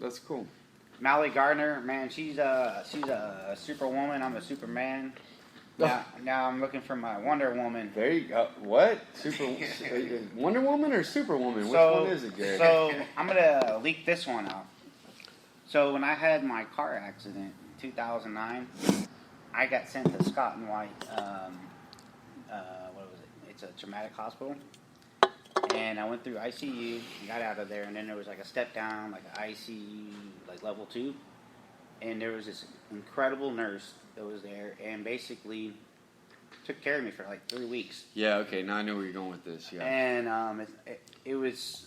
That's cool. Molly Gardner, man, she's a superwoman. I'm a Superman. Now I'm looking for my Wonder Woman. There you go. What? Wonder Woman or Superwoman? Which one is it, Gary? So I'm gonna leak this one out. So when I had my car accident in 2009, I got sent to Scott and White. What was it? It's a traumatic hospital. And I went through ICU, got out of there, and then there was like a step down, like an ICU, like level 2. And there was this incredible nurse that was there and basically took care of me for like 3 weeks. Yeah, okay, now I know where you're going with this, yeah. And it was,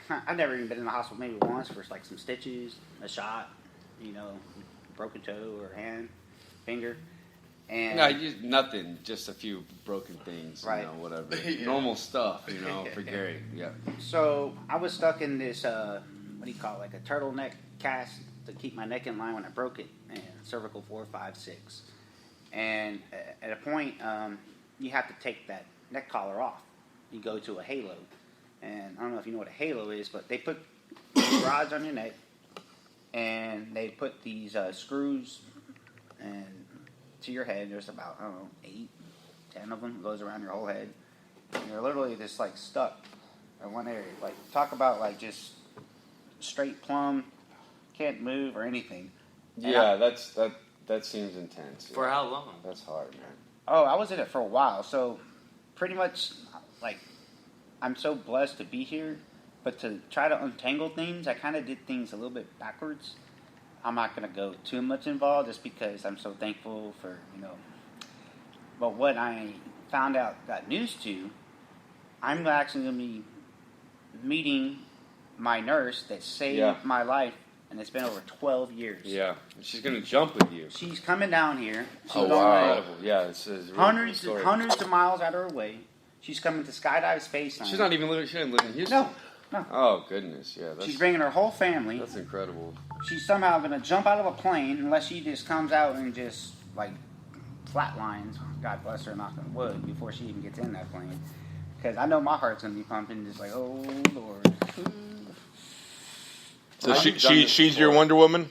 I've never even been in the hospital maybe once for like some stitches, a shot, broken toe or hand, finger. And no, nothing, just a few broken things, right. Whatever. Normal stuff, for Gary, yeah. So I was stuck in this, what do you call it, like a turtleneck cast to keep my neck in line when I broke it, and cervical 4, 5, 6. And at a point, you have to take that neck collar off. You go to a halo. And I don't know if you know what a halo is, but they put rods on your neck, and they put these screws and to your head. There's about, 8, 10 of them. It goes around your whole head. And you're literally just, like, stuck in one area. Like, talk about, like, just straight plumb, can't move or anything. And yeah, that seems intense. For how long? That's hard, man. Oh, I was in it for a while. So, pretty much, like, I'm so blessed to be here. But to try to untangle things, I kind of did things a little bit backwards. I'm not going to go too much involved just because I'm so thankful for, But what I found out, got news to, I'm actually going to be meeting my nurse that saved my life, and it's been over 12 years. Yeah, she's going to jump with you. She's coming down here. She's wow. Yeah, it's really hundreds of miles out of her way. She's coming to Skydive Space Center. She's not even living, she doesn't live in Houston? No. Oh, goodness, yeah. She's bringing her whole family. That's incredible. She's somehow going to jump out of a plane unless she just comes out and just, like, flatlines, God bless her, knock on wood, before she even gets in that plane. Because I know my heart's going to be pumping, just like, oh, Lord. So she's your Wonder Woman?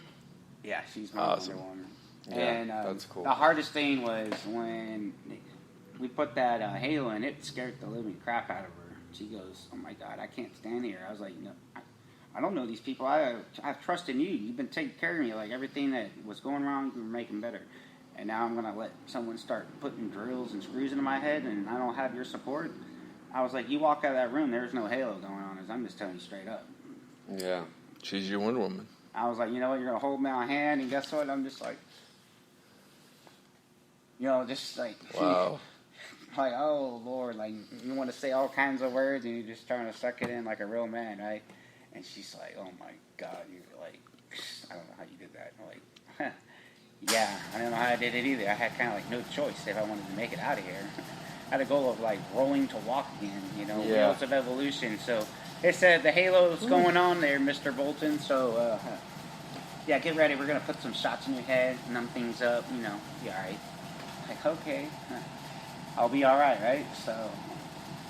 Yeah, she's my awesome. Wonder Woman. Yeah, and that's cool. The hardest thing was when we put that halo in, it scared the living crap out of her. She goes, oh my God, I can't stand here. I was like, I don't know these people. I have trust in you. You've been taking care of me. Like everything that was going wrong, you were making better. And now I'm going to let someone start putting drills and screws into my head and I don't have your support. I was like, you walk out of that room, there's no halo going on. I'm just telling you straight up. Yeah. She's your Wonder Woman. I was like, you know what, you're going to hold my hand, and guess what? I'm just like, just like, wow. like, oh, Lord, like, you want to say all kinds of words, and you're just trying to suck it in like a real man, right? And she's like, oh, my God, you're like, I don't know how you did that. I'm like, yeah, I don't know how I did it either. I had kind of like no choice if I wanted to make it out of here. I had a goal of like rolling to walk again, wheels of evolution. So they said the halo's going on there, Mr. Bolton. So, yeah, get ready. We're going to put some shots in your head, numb things up, be all right. Like, okay, I'll be all right? So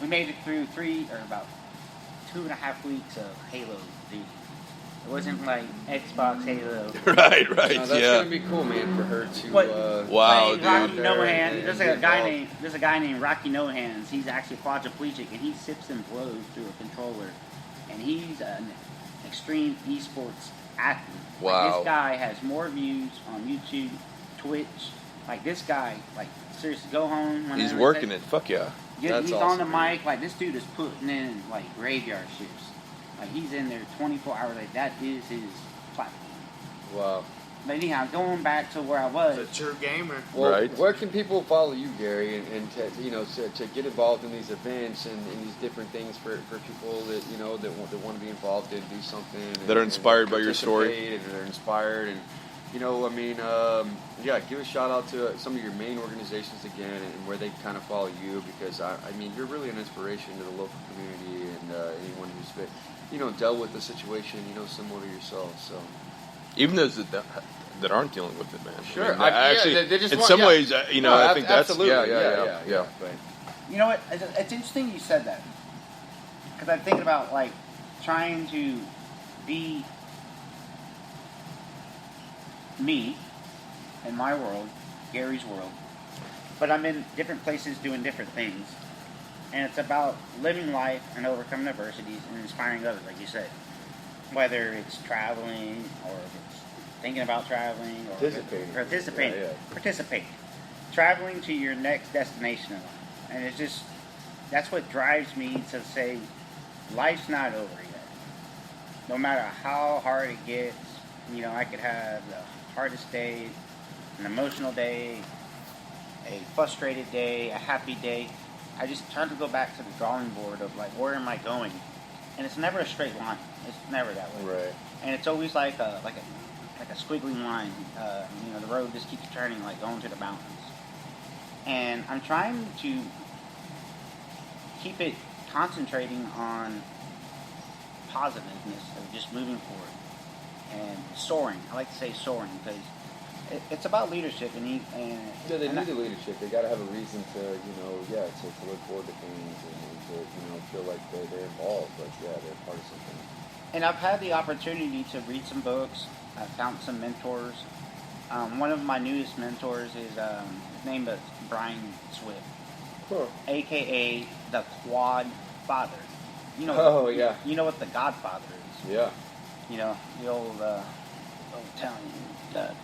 we made it through about 2.5 weeks of Halo duty. It wasn't like Xbox Halo. Right, No, that's gonna be cool, man, for her to. Wow, dude. Rocky Nohan. There's a guy named Rocky Nohan's. He's actually quadriplegic, and he sips and blows through a controller. And he's an extreme esports athlete. Wow. Like, this guy has more views on YouTube, Twitch. Like this guy, like seriously, go home. He's working it. Fuck yeah. He's That's on the awesome, mic. Like this dude is putting in like graveyard shifts. Like he's in there 24 hours. Like that is his platform. Wow. But anyhow, going back to where I was. It's a true gamer. Well, Right. where can people follow you, Gary, and to get involved in these events and these different things for people that that want to be involved in, do something That are inspired by your story. participate and they're inspired and give a shout out to some of your main organizations again and where they kind of follow you, because I mean you're really an inspiration to the local community and anyone who's dealt with the situation similar to yourself. So Even those that aren't dealing with it, man. Sure. I mean, they just in want- some yeah. ways, I think that's absolutely. yeah. But You know what? It's interesting you said that. Because I'm thinking about, like, trying to be me in my world, Gary's world, but I'm in different places doing different things. And it's about living life and overcoming adversities and inspiring others, like you said. Whether it's traveling or if it's thinking about traveling or participating. Yeah. Participate. Traveling to your next destination in life. And it's just, that's what drives me to say, life's not over yet. No matter how hard it gets, I could have the hardest day, an emotional day, a frustrated day, a happy day. I just try to go back to the drawing board of like, where am I going? And it's never a straight line. It's never that way. Right. And it's always like a squiggly line. The road just keeps turning, like going to the mountains. And I'm trying to keep it concentrating on positiveness of just moving forward and soaring. I like to say soaring because it's about leadership, they need the leadership. They got to have a reason to, to look forward to things and to, feel like they're involved. But they're part of something. And I've had the opportunity to read some books. I've found some mentors. One of my newest mentors is his name is Brian Swift, aka the Quad Father. You know what the Godfather is. Yeah. The old Italian dad.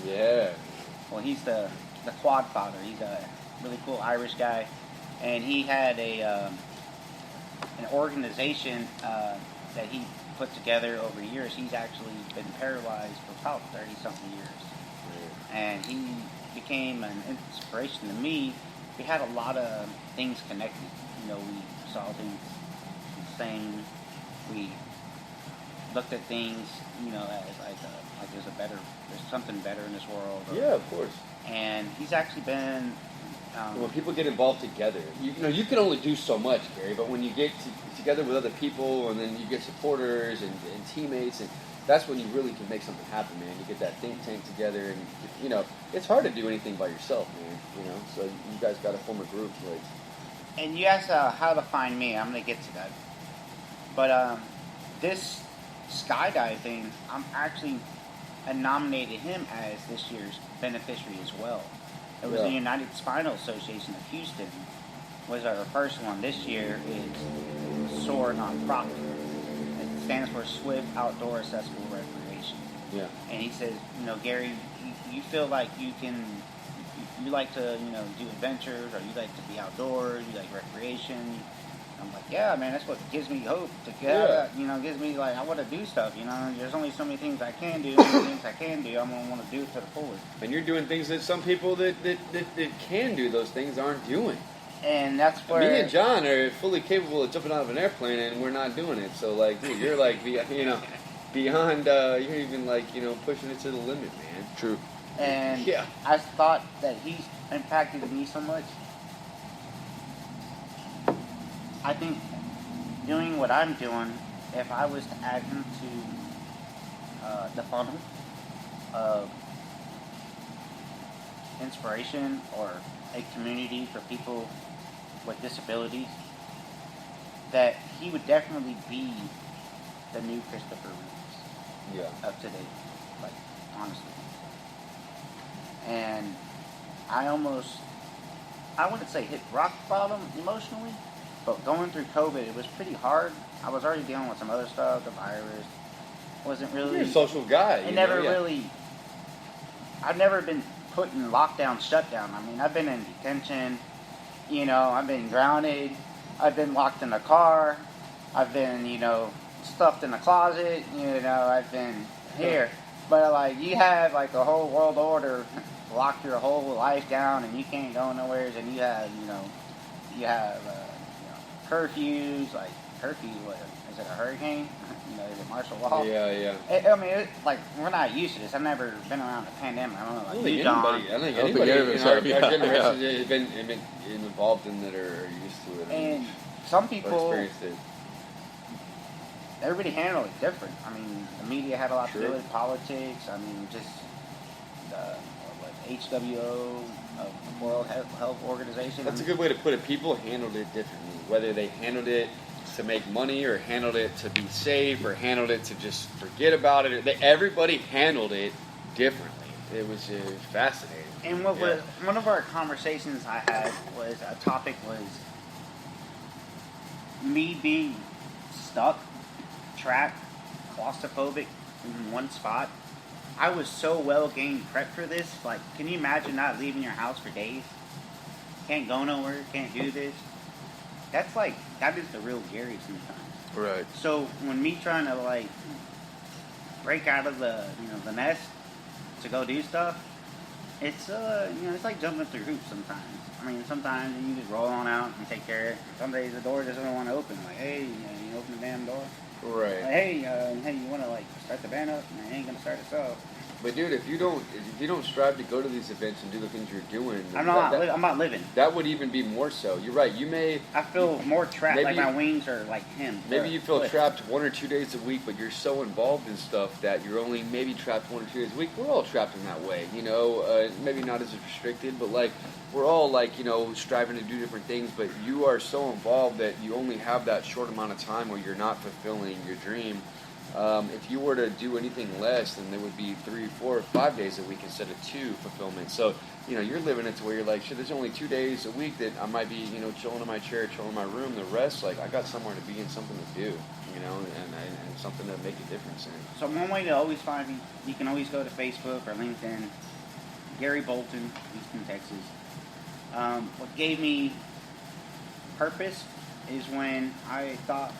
Yeah. Well, he's the Quad Father. He's a really cool Irish guy, and he had an organization that he put together over years. He's actually been paralyzed for about 30-something years, and he became an inspiration to me. We had a lot of things connected. We saw things the same. We looked at things, as there's something better in this world. Yeah, of course. And he's actually been. When people get involved together, you can only do so much, Gary. But when you get together with other people, and then you get supporters and teammates, and that's when you really can make something happen, man. You get that think tank together, and it's hard to do anything by yourself, man. So you guys got to form a group, like. And you asked how to find me. I'm gonna get to that. But this skydive thing, I nominated him as this year's beneficiary as well. It was the United Spinal Association of Houston was our first one. This year is SOAR Nonprofit. It stands for Swift Outdoor Accessible Recreation. Yeah. And he says, Gary, you feel like you like to, do adventures, or you like to be outdoors, you like recreation. I'm like, yeah, man, that's what gives me hope to get, gives me like, I want to do stuff, there's only so many things I can do, I'm going to want to do it to the fullest. And you're doing things that some people that can do those things aren't doing. And that's where... Me and John are fully capable of jumping out of an airplane, and we're not doing it. So, like, dude, you're like, beyond, you're even like, pushing it to the limit, man. True. And I thought that he's impacted me so much. I think doing what I'm doing, if I was to add him to the funnel of inspiration or a community for people with disabilities, that he would definitely be the new Christopher Reeves of today, like, honestly. And I wouldn't say hit rock bottom emotionally, but going through COVID, it was pretty hard. I was already dealing with some other stuff, the virus. Wasn't really... You're a social guy. I've never been put in lockdown, shutdown. I mean, I've been in detention, I've been grounded, I've been locked in a car, I've been, stuffed in a closet, I've been here. But, like, you have, like, a whole world order, lock your whole life down, and you can't go nowhere, and you have, curfews, like, what, is it a hurricane? Is it martial law? Yeah. We're not used to this. I've never been around a pandemic. I don't know, like, I don't think anybody our generation has been involved in that or used to it. And some people, experienced it. Everybody handled it different. I mean, the media had a lot to do with it, politics. I mean, just HWO, World Health Organization. That's a good way to put it. People handled it differently. Whether they handled it to make money, or handled it to be safe, or handled it to just forget about it. Everybody handled it differently. It was fascinating. And what was one of our conversations I had was a topic was me being stuck, trapped, claustrophobic in one spot. I was so well game prepped for this. Like, can you imagine not leaving your house for days? Can't go nowhere, can't do this. That is the real Gary sometimes. Right. So when me trying to like break out of the nest to go do stuff, it's it's like jumping through hoops sometimes. I mean, sometimes you just roll on out and take care of it. Some days the door doesn't want to open. Like, hey, you open the damn door. Right. Like, hey, you want to like start the band up? And it ain't gonna start itself. But dude, if you don't strive to go to these events and do the things you're doing, I'm not living. That would even be more so. You're right. You may. I feel more trapped. Maybe like my wings are like him. Maybe you feel trapped 1 or 2 days a week, but you're so involved in stuff that you're only maybe trapped 1 or 2 days a week. We're all trapped in that way, maybe not as restricted, but like we're all like, striving to do different things, but you are so involved that you only have that short amount of time where you're not fulfilling your dream. If you were to do anything less, then there would be 3, 4, 5 days a week instead of 2 fulfillment. So, you're living it to where you're like, shit, there's only 2 days a week that I might be, chilling in my chair, chilling in my room. The rest, like, I got somewhere to be and something to do, and something to make a difference in. So one way to always find me, you can always go to Facebook or LinkedIn. Gary Bolton, Houston, Texas. What gave me purpose is when I thought,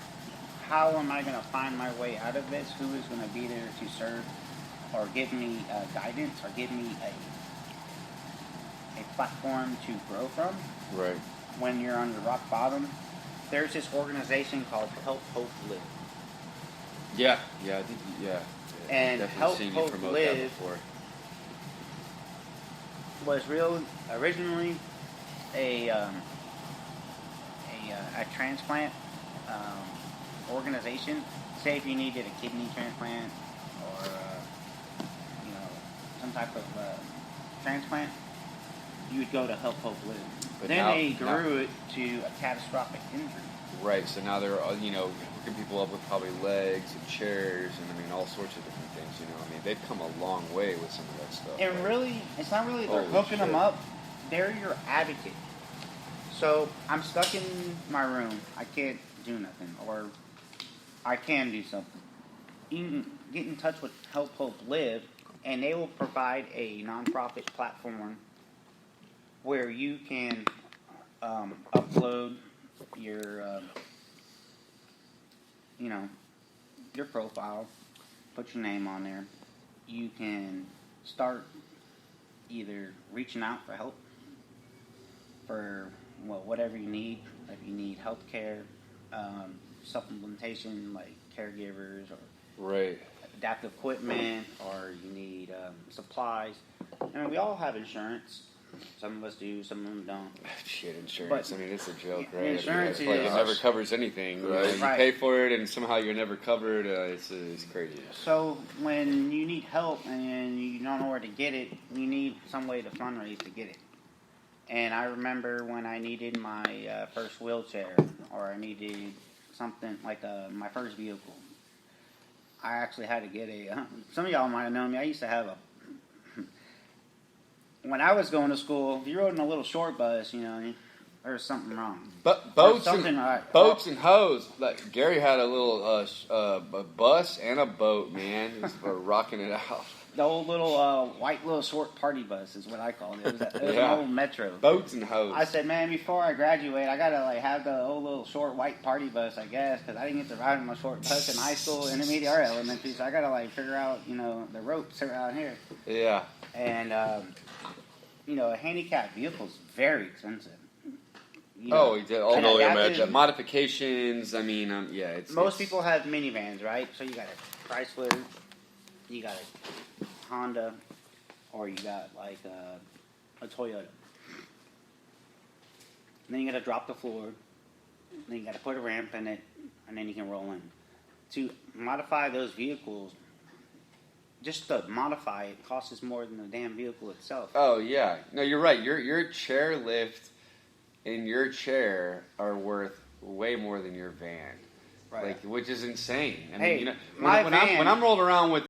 how am I going to find my way out of this? Who is going to be there to serve or give me guidance or give me a platform to grow from? Right. When you're on the rock bottom, there's this organization called Help Hope Live. Yeah, I think, And definitely Help seen you Hope promote Live that before. was originally a transplant organization. Say if you needed a kidney transplant or some type of transplant, you would go to Help Hope Live. But then now- they grew it to a catastrophic injury. Right, so now they're, hooking people up with probably legs and chairs and, all sorts of different things, they've come a long way with some of that stuff. And really, it's not really they're Holy hooking them shit. up. They're your advocate. So I'm stuck in my room. I can't do nothing, or I can do something. You can get in touch with Help Hope Live, and they will provide a nonprofit platform where you can upload your, your profile, put your name on there. You can start either reaching out for help for whatever you need. If you need health care, supplementation like caregivers or Right. adaptive equipment, or you need supplies. We all have insurance. Some of us do, some of them don't. Shit, insurance. But it's a joke, right? insurance It's like it is- never covers anything, right? You Right. pay for it, and somehow you're never covered. It's crazy. So when you need help and you don't know where to get it, you need some way to fundraise to get it. And I remember when I needed my first wheelchair, or I needed something like my first vehicle. I actually had to get some of y'all might have known me. I used to have when I was going to school, if you rode in a little short bus, there was something wrong. But There's something right. boats and hoes. Like Gary had a little a bus and a boat, man. He was rocking it out. The old little white little short party bus is what I called it. It was Yeah. an old Metro. Boats and hoes. I said, man, before I graduate, I gotta have the old little short white party bus, I guess, because I didn't get to ride in my short bus in high school, intermediate, or elementary. So I gotta figure out, the ropes around here. Yeah. And a handicapped vehicle is very expensive. He did all and only adaptive- imagine. modifications. It's Most people have minivans, right? So you got a Chrysler, you got a Honda, or you got a Toyota. And then you got to drop the floor. Then you got to put a ramp in it, and then you can roll in. To modify those vehicles, just to modify it costs more than the damn vehicle itself. Oh yeah, no, you're right. Your chair lift and your chair are worth way more than your van, Right. which is insane. Hey, when my when van- I'm rolling around with